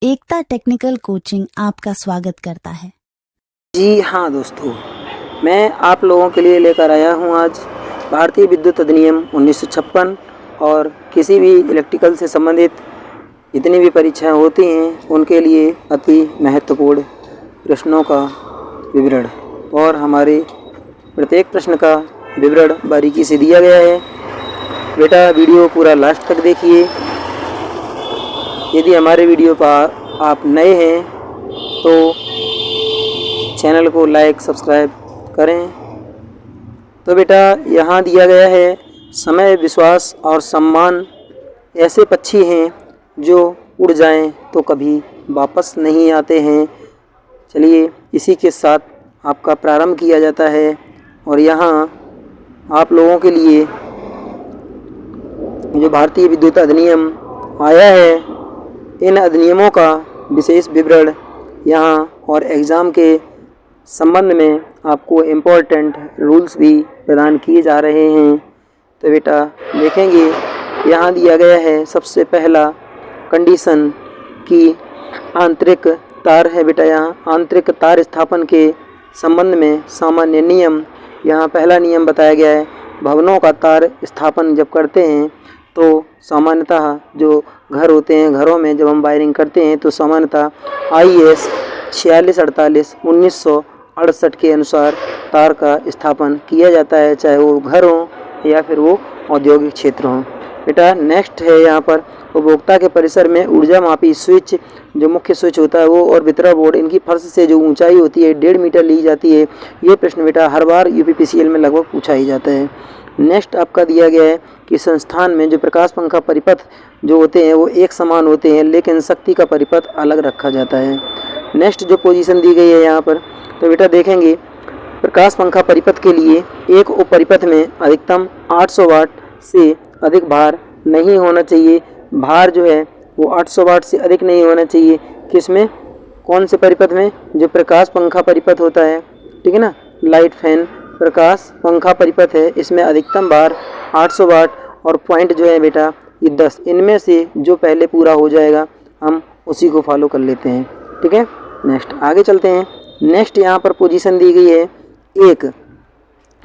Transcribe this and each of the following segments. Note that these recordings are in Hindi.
एकता टेक्निकल कोचिंग आपका स्वागत करता है। जी हाँ दोस्तों, मैं आप लोगों के लिए लेकर आया हूँ आज भारतीय विद्युत अधिनियम 1956 और किसी भी इलेक्ट्रिकल से संबंधित जितनी भी परीक्षाएं होती हैं उनके लिए अति महत्वपूर्ण प्रश्नों का विवरण, और हमारे प्रत्येक प्रश्न का विवरण बारीकी से दिया गया है। बेटा वीडियो पूरा लास्ट तक देखिए। यदि हमारे वीडियो पर आप नए हैं तो चैनल को लाइक सब्सक्राइब करें। तो बेटा यहाँ दिया गया है, समय, विश्वास और सम्मान ऐसे पक्षी हैं जो उड़ जाएं तो कभी वापस नहीं आते हैं। चलिए इसी के साथ आपका प्रारंभ किया जाता है, और यहाँ आप लोगों के लिए जो भारतीय विद्युत अधिनियम आया है, इन अधिनियमों का विशेष विवरण यहाँ और एग्ज़ाम के संबंध में आपको इम्पोर्टेंट रूल्स भी प्रदान किए जा रहे हैं। तो बेटा देखेंगे, यहाँ दिया गया है सबसे पहला कंडीशन की आंतरिक तार है। बेटा यहाँ आंतरिक तार स्थापन के संबंध में सामान्य नियम, यहाँ पहला नियम बताया गया है। भवनों का तार स्थापन जब करते हैं तो सामान्यतः जो घर होते हैं, घरों में जब हम वायरिंग करते हैं तो सामान्यतः IS 4648 1968 के अनुसार तार का स्थापन किया जाता है, चाहे वो घर हो या फिर वो औद्योगिक क्षेत्र हो। बेटा नेक्स्ट है यहाँ पर उपभोक्ता के परिसर में ऊर्जा मापी स्विच, जो मुख्य स्विच होता है वो, और वितरण बोर्ड, इनकी फर्श से जो ऊंचाई होती है 1.5 मीटर ली जाती है। ये प्रश्न बेटा हर बार UPPCL में लगभग पूछा ही जाता है। नेक्स्ट आपका दिया गया है कि संस्थान में जो प्रकाश पंखा परिपथ जो होते हैं वो एक समान होते हैं, लेकिन शक्ति का परिपथ अलग रखा जाता है। नेक्स्ट जो पोजीशन दी गई है यहाँ पर, तो बेटा देखेंगे प्रकाश पंखा परिपथ के लिए एक उप परिपथ में अधिकतम 800 वाट से अधिक भार नहीं होना चाहिए। भार जो है वो 800 वाट से अधिक नहीं होना चाहिए। किसमें, कौन से परिपथ में? जो प्रकाश पंखा परिपथ होता है, ठीक है ना, लाइट फैन प्रकाश पंखा परिपथ है, इसमें अधिकतम भार 800 वाट और पॉइंट जो है बेटा ये 10। इनमें से जो पहले पूरा हो जाएगा हम उसी को फॉलो कर लेते हैं, ठीक है। नेक्स्ट आगे चलते हैं। नेक्स्ट यहाँ पर पोजीशन दी गई है, एक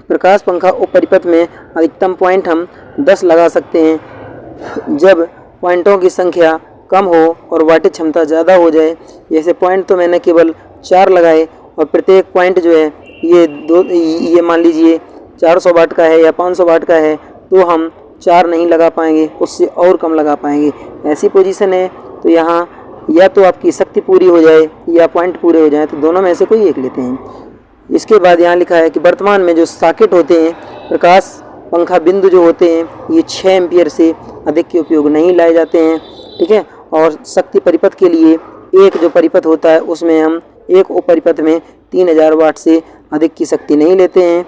प्रकाश पंखा उप परिपथ में अधिकतम पॉइंट हम 10 लगा सकते हैं जब पॉइंटों की संख्या कम हो और वाटेज क्षमता ज़्यादा हो जाए। जैसे पॉइंट तो मैंने केवल 4 लगाए और प्रत्येक पॉइंट जो है ये मान लीजिए 400 वाट का है या 500 वाट का है, तो हम 4 नहीं लगा पाएंगे, उससे और कम लगा पाएंगे। ऐसी पोजीशन है तो यहाँ या तो आपकी शक्ति पूरी हो जाए या पॉइंट पूरे हो जाए, तो दोनों में से कोई एक लेते हैं। इसके बाद यहाँ लिखा है कि वर्तमान में जो सॉकेट होते हैं, प्रकाश पंखा बिंदु जो होते हैं, ये 6 एम्पियर से अधिक के उपयोग नहीं लाए जाते हैं, ठीक है। और शक्ति परिपथ के लिए एक जो परिपथ होता है उसमें हम एक उप परिपथ में 3000 वाट से अधिक की शक्ति नहीं लेते हैं।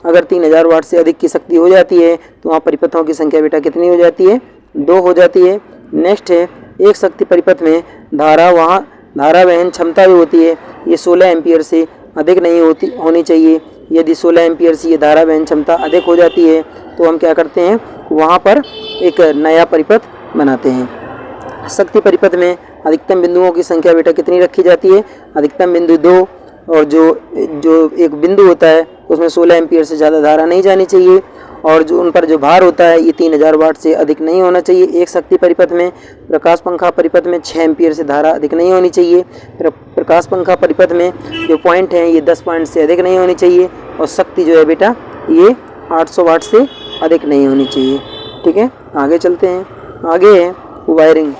अगर 3000 वाट से अधिक की शक्ति हो जाती है तो वहाँ परिपथों की संख्या बेटा कितनी हो जाती है? 2 हो जाती है। नेक्स्ट है एक शक्ति परिपथ में धारा, वहाँ धारा वहन क्षमता जो होती है ये 16 एम्पियर से अधिक नहीं होनी चाहिए। यदि 16 एम्पियर से ये धारा वहन क्षमता अधिक हो जाती है तो हम क्या करते हैं, वहाँ पर एक नया परिपथ बनाते हैं। शक्ति परिपथ में अधिकतम बिंदुओं की संख्या बेटा कितनी रखी जाती है? अधिकतम बिंदु 2, और जो एक बिंदु होता है उसमें 16 एम्पियर से ज़्यादा धारा नहीं जानी चाहिए, और जो उन पर जो भार होता है ये 3000 वाट से अधिक नहीं होना चाहिए। एक शक्ति परिपथ में, प्रकाश पंखा परिपथ में 6 एम्पियर से धारा अधिक नहीं होनी चाहिए। प्रकाश पंखा परिपथ में जो पॉइंट हैं ये 10 पॉइंट से अधिक नहीं होनी चाहिए, और शक्ति जो है बेटा ये 800 वाट से अधिक नहीं होनी चाहिए, ठीक है। आगे चलते हैं। आगे है वायरिंग।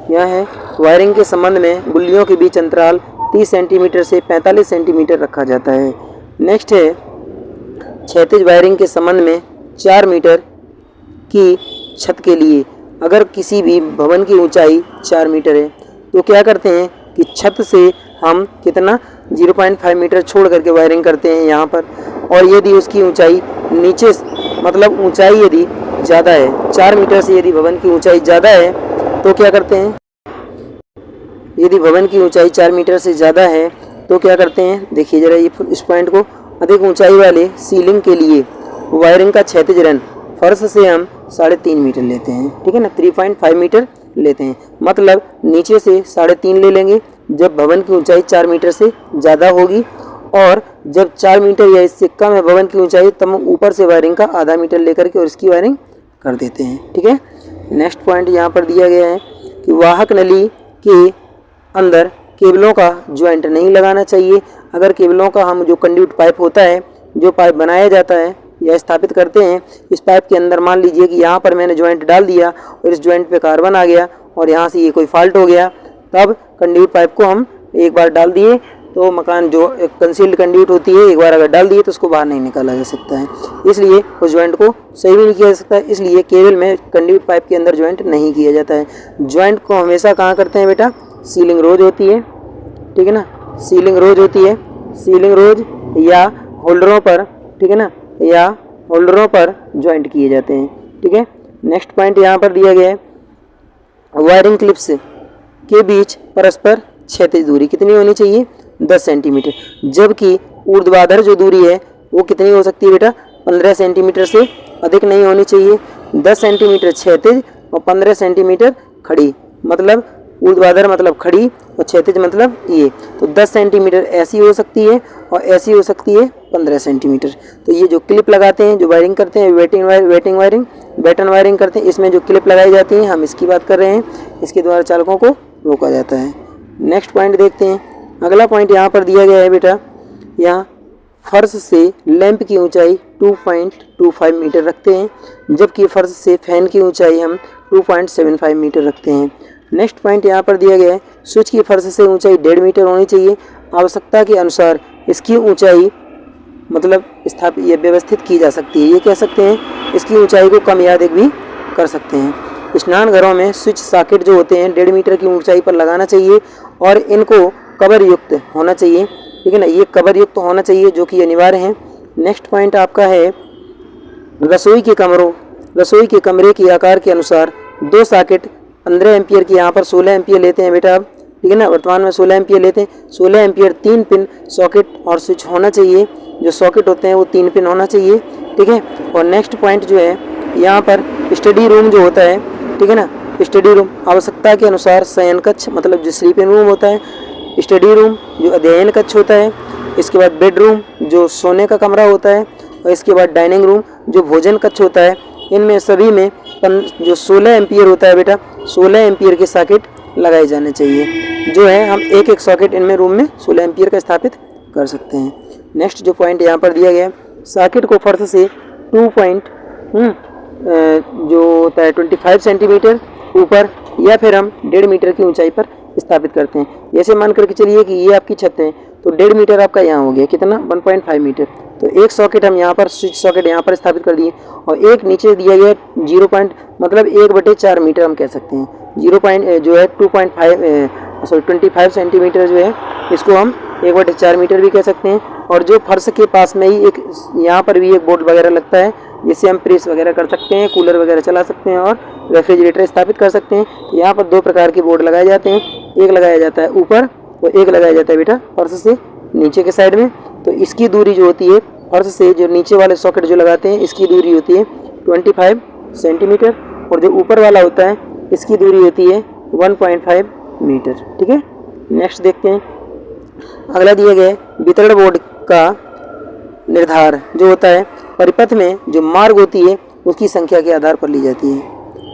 यह है वायरिंग के संबंध में गुल्लियों के बीच अंतराल 30 सेंटीमीटर से 45 सेंटीमीटर रखा जाता है। नेक्स्ट है क्षैतिज वायरिंग के संबंध में 4 मीटर की छत के लिए अगर किसी भी भवन की ऊंचाई 4 मीटर है तो क्या करते हैं कि छत से हम कितना 0.5 मीटर छोड़ करके वायरिंग करते हैं यहाँ पर। और यदि उसकी ऊंचाई नीचे, मतलब ऊंचाई यदि ज़्यादा है, 4 मीटर से यदि भवन की ऊंचाई ज़्यादा है तो क्या करते हैं, यदि भवन की ऊंचाई 4 मीटर से ज़्यादा है तो क्या करते हैं, देखिए ज़रा ये इस पॉइंट को, अधिक ऊंचाई वाले सीलिंग के लिए वायरिंग का क्षैतिज रन फर्श से हम 3.5 मीटर लेते हैं, ठीक है ना, 3.5 मीटर लेते हैं, मतलब नीचे से 3.5 ले लेंगे जब भवन की ऊंचाई 4 मीटर से ज़्यादा होगी, और जब 4 मीटर या इससे कम है भवन की ऊंचाई तब हम ऊपर से वायरिंग का आधा मीटर लेकर के और इसकी वायरिंग कर देते हैं। ठीक है, नेक्स्ट पॉइंट यहाँ पर दिया गया है कि वाहक नली के अंदर केबलों का ज्वाइंट नहीं लगाना चाहिए। अगर केबलों का हम जो कंड्यूट पाइप होता है, जो पाइप बनाया जाता है या स्थापित करते हैं, इस पाइप के अंदर मान लीजिए कि यहाँ पर मैंने ज्वाइंट डाल दिया और इस ज्वाइंट पे कार्बन आ गया और यहाँ से ये कोई फॉल्ट हो गया, तब कंड्यूट पाइप को हम एक बार डाल दिए तो मकान जो एक कंसील्ड कंड्यूट होती है, एक बार अगर डाल दिए तो उसको बाहर नहीं निकाला जा सकता है, इसलिए उस ज्वाइंट को सही भी नहीं किया जा सकता है। इसलिए केबल में कंड्यूट पाइप के अंदर ज्वाइंट नहीं किया जाता है। ज्वाइंट को हमेशा कहाँ करते हैं बेटा, सीलिंग रोज होती है, ठीक है ना, सीलिंग रोज होती है, सीलिंग रोज या होल्डरों पर, ठीक है ना, या होल्डरों पर ज्वाइंट किए जाते हैं। ठीक है, नेक्स्ट पॉइंट यहाँ पर दिया गया है, वायरिंग क्लिप्स के बीच परस्पर क्षैतिज दूरी कितनी होनी चाहिए, 10 सेंटीमीटर, जबकि ऊर्ध्वाधर जो दूरी है वो कितनी हो सकती है बेटा, 15 सेंटीमीटर से अधिक नहीं होनी चाहिए। 10 सेंटीमीटर क्षैतिज और 15 सेंटीमीटर खड़ी, मतलब ऊर्ध्वाधर मतलब खड़ी और क्षैतिज मतलब ये, तो 10 सेंटीमीटर ऐसी हो सकती है और ऐसी हो सकती है 15 सेंटीमीटर। तो ये जो क्लिप लगाते हैं, जो वायरिंग करते हैं, वेटिंग वायरिंग, बैटन वायरिंग करते हैं, इसमें जो क्लिप लगाई जाती है हम इसकी बात कर रहे हैं, इसके द्वारा चालकों को रोका जाता है। नेक्स्ट पॉइंट देखते हैं, अगला पॉइंट यहाँ पर दिया गया है बेटा, यहाँ फर्श से लैंप की ऊंचाई 2.25 मीटर रखते हैं, जबकि फर्श से फैन की ऊंचाई हम 2.75 मीटर रखते हैं। नेक्स्ट पॉइंट यहाँ पर दिया गया है, स्विच की फर्श से ऊंचाई 1.5 मीटर होनी चाहिए। आवश्यकता के अनुसार इसकी ऊंचाई मतलब स्थापित या व्यवस्थित की जा सकती है, ये कह सकते हैं इसकी ऊंचाई को कम या अधिक भी कर सकते हैं। स्नान घरों में स्विच सॉकेट जो होते हैं 1.5 मीटर की ऊंचाई पर लगाना चाहिए और इनको कवर युक्त होना चाहिए, ठीक है ना, ये कवर युक्त होना चाहिए जो कि अनिवार्य है। नेक्स्ट पॉइंट आपका है, रसोई के कमरे के आकार के अनुसार 2 सॉकेट 15 एम्पियर की, यहाँ पर 16 एम्पियर लेते हैं बेटा, ठीक है ना, वर्तमान में 16 एम्पियर लेते हैं। 16 एम्पियर 3 पिन सॉकेट और स्विच होना चाहिए, जो सॉकेट होते हैं वो 3 पिन होना चाहिए, ठीक है। और नेक्स्ट पॉइंट जो है यहाँ पर स्टडी रूम जो होता है, ठीक है ना, स्टडी रूम आवश्यकता के अनुसार शयन कक्ष मतलब जो स्लीपिंग रूम होता है, स्टडी रूम जो अध्ययन कक्ष होता है, इसके बाद बेडरूम जो सोने का कमरा होता है, और इसके बाद डाइनिंग रूम जो भोजन कक्ष होता है। इनमें सभी में जो 16 एम्पियर होता है बेटा, 16 एम्पियर के सॉकेट लगाए जाने चाहिए, जो है हम एक सॉकेट इनमें रूम में 16 एम्पियर का स्थापित कर सकते हैं। नेक्स्ट जो पॉइंट यहाँ पर दिया गया है, सॉकेट को फर्श से 25 सेंटीमीटर ऊपर या फिर हम 1.5 मीटर की ऊंचाई पर स्थापित करते हैं। जैसे मान करके चलिए कि ये आपकी छत है, तो 1.5 मीटर आपका यहाँ हो गया, कितना 1.5 मीटर, तो एक सॉकेट हम यहाँ पर स्विच सॉकेट यहाँ पर स्थापित कर दिए और एक नीचे दिया गया मतलब 1/4 मीटर हम कह सकते हैं। 25 सेंटीमीटर जो है इसको हम 1/4 मीटर भी कह सकते हैं। और जो फर्श के पास में ही एक यहाँ पर भी एक बोर्ड वगैरह लगता है, जिससे हम प्रेस वगैरह कर सकते हैं, कूलर वगैरह चला सकते हैं और रेफ्रिजरेटर स्थापित कर सकते हैं। तो यहाँ पर 2 प्रकार के बोर्ड लगाए जाते हैं, एक लगाया जाता है ऊपर और एक लगाया जाता है बेटा फर्श से नीचे के साइड में। तो इसकी दूरी जो होती है फर्श से जो नीचे वाले सॉकेट जो लगाते हैं इसकी दूरी होती है 25 सेंटीमीटर और जो ऊपर वाला होता है इसकी दूरी होती है 1.5 मीटर, ठीक है। नेक्स्ट देखते हैं, अगला दिया गया है, वितरण बोर्ड का निर्धार जो होता है परिपथ में जो मार्ग होती है उसकी संख्या के आधार पर ली जाती है,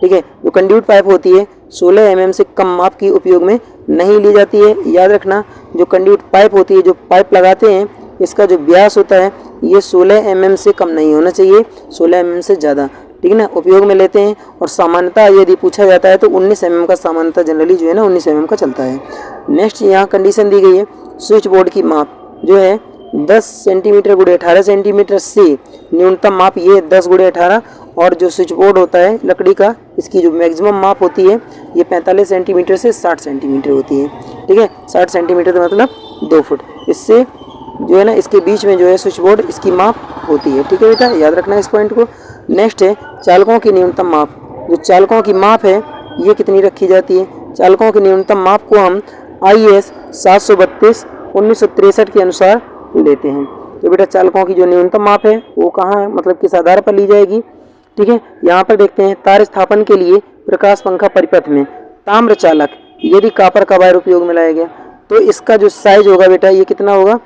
ठीक है। जो कंड्यूट पाइप होती है 16 mm से कम माप की उपयोग में नहीं ली जाती है। याद रखना, जो कंड्यूट पाइप होती है, जो पाइप लगाते हैं, इसका जो व्यास होता है ये 16 mm से कम नहीं होना चाहिए, 16 mm से ज़्यादा, ठीक है ना, उपयोग में लेते हैं। और सामान्यता यदि पूछा जाता है तो 19 mm का सामान्यता जनरली जो है ना 19 mm का चलता है। नेक्स्ट यहाँ कंडीशन दी गई है, स्विच बोर्ड की माप जो है 10 सेंटीमीटर × 18 सेंटीमीटर से न्यूनतम माप ये 10 × 18 और जो स्विच बोर्ड होता है लकड़ी का इसकी जो मैक्सिमम माप होती है ये 45 सेंटीमीटर से 60 सेंटीमीटर होती है, ठीक है। 60 सेंटीमीटर मतलब 2 फुट, इससे जो है ना इसके बीच में जो है स्विच बोर्ड इसकी माप होती है, ठीक है बेटा, याद रखना इस पॉइंट को। नेक्स्ट है चालकों की न्यूनतम माप, जो चालकों की माप है ये कितनी रखी जाती है। चालकों की न्यूनतम माप को हम IS 732/1963 के अनुसार लेते हैं। तो बेटा चालकों की जो न्यूनतम माप है वो कहाँ मतलब किस आधार पर ली जाएगी, ठीक है। यहाँ पर देखते हैं, तार स्थापन के लिए प्रकाश पंखा परिपथ में ताम्र चालक यदि कॉपर का वायर उपयोग में लाया गया तो इसका जो साइज होगा बेटा ये कितना होगा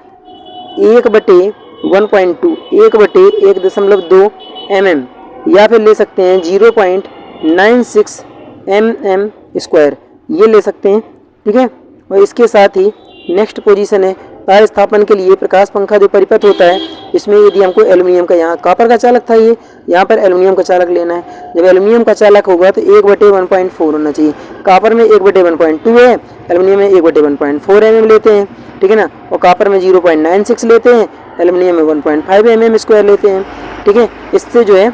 1/1.2 1/1.2 mm या फिर ले सकते हैं 0.96 mm स्क्वायर, ये ले सकते हैं। ठीक है, और इसके साथ ही नेक्स्ट पोजीशन है तार स्थापन के लिए प्रकाश पंखा जो परिपथ होता है, इसमें यदि हमको एल्युमिनियम का, यहाँ कॉपर का चालक था ये, यहाँ पर एल्युमिनियम का चालक लेना है। जब एल्युमिनियम का चालक होगा तो 1/1.4 होना चाहिए। कॉपर में 1/1.2 है, एल्युमिनियम में 1/1.4 mm लेते हैं। ठीक है ना, और कॉपर में 0.96 लेते हैं, एल्युमिनियम में 1.5 mm स्क्वायर लेते हैं। ठीक है, इससे जो है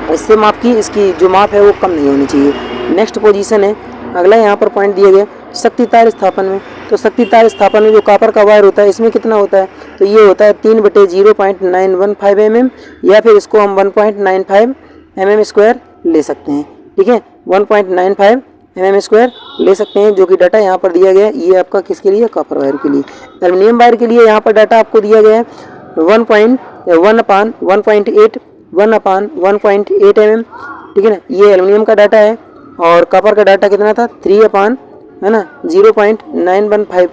इससे माप की इसकी जो माप है वो कम नहीं होनी चाहिए। नेक्स्ट पोजीशन है अगला, यहाँ पर पॉइंट दिया गया शक्ति तार स्थापन में। तो शक्ति तार स्थापन में जो कॉपर का वायर होता है इसमें कितना होता है, तो ये होता है 3/0.915 mm या फिर इसको हम 1.95 mm स्क्वायर ले सकते हैं। ठीक है, 1.95 mm स्क्वायर ले सकते हैं, जो कि डाटा यहाँ पर दिया गया है। ये आपका किसके लिए, कॉपर वायर के लिए। एल्युमिनियम वायर के लिए यहाँ पर डाटा आपको दिया गया है 1/1.8 mm। ठीक है ना, ये एल्युमिनियम का डाटा है और कॉपर का डाटा कितना था 0.915।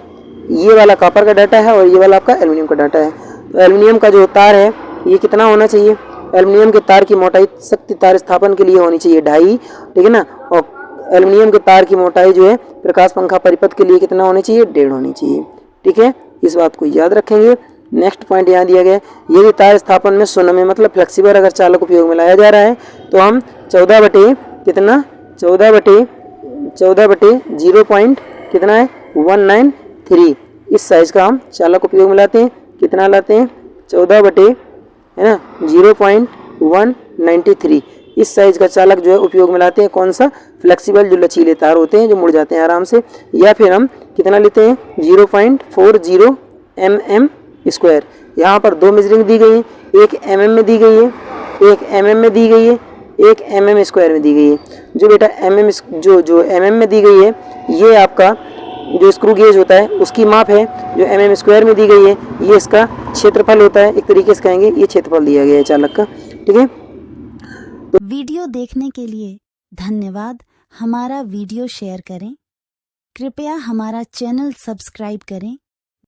ये वाला कॉपर का डाटा है और ये वाला आपका एल्युमिनियम का डाटा है। तो एल्युमिनियम का जो तार है ये कितना होना चाहिए, एल्युमिनियम के तार की मोटाई शक्ति तार स्थापन के लिए होनी चाहिए 2.5। ठीक है ना, और एल्युमिनियम के तार की मोटाई जो है प्रकाश पंखा परिपथ के लिए कितना होनी चाहिए, 1.5 होनी चाहिए। ठीक है, इस बात को याद रखेंगे। नेक्स्ट पॉइंट यहाँ दिया गया है, यदि तार स्थापन में सुनमे मतलब फ्लेक्सिबल अगर चालक उपयोग में लाया जा रहा है तो हम 14/0.193 इस साइज का हम चालक उपयोग में लाते हैं। कितना लाते हैं, 14/0.193 इस साइज का चालक जो है उपयोग में लाते हैं। कौन सा, फ्लेक्सिबल जो लचीले तार होते हैं जो मुड़ जाते हैं आराम से। या फिर हम कितना लेते हैं 0.40 mm स्क्वायर। यहाँ पर 2 मेजरिंग दी गई है, एक mm में दी गई है, एक mm में दी गई है, एक mm स्क्वायर में दी गई है। जो बेटा जो mm में दी गई है ये आपका जो स्क्रू गेज होता है उसकी माप है। जो mm स्क्वायर में दी गई है ये इसका क्षेत्रफल होता है, एक तरीके से कहेंगे ये क्षेत्रफल दिया गया है चालक का। ठीक है, वीडियो देखने के लिए धन्यवाद। हमारा वीडियो शेयर करें, कृपया हमारा चैनल सब्सक्राइब करें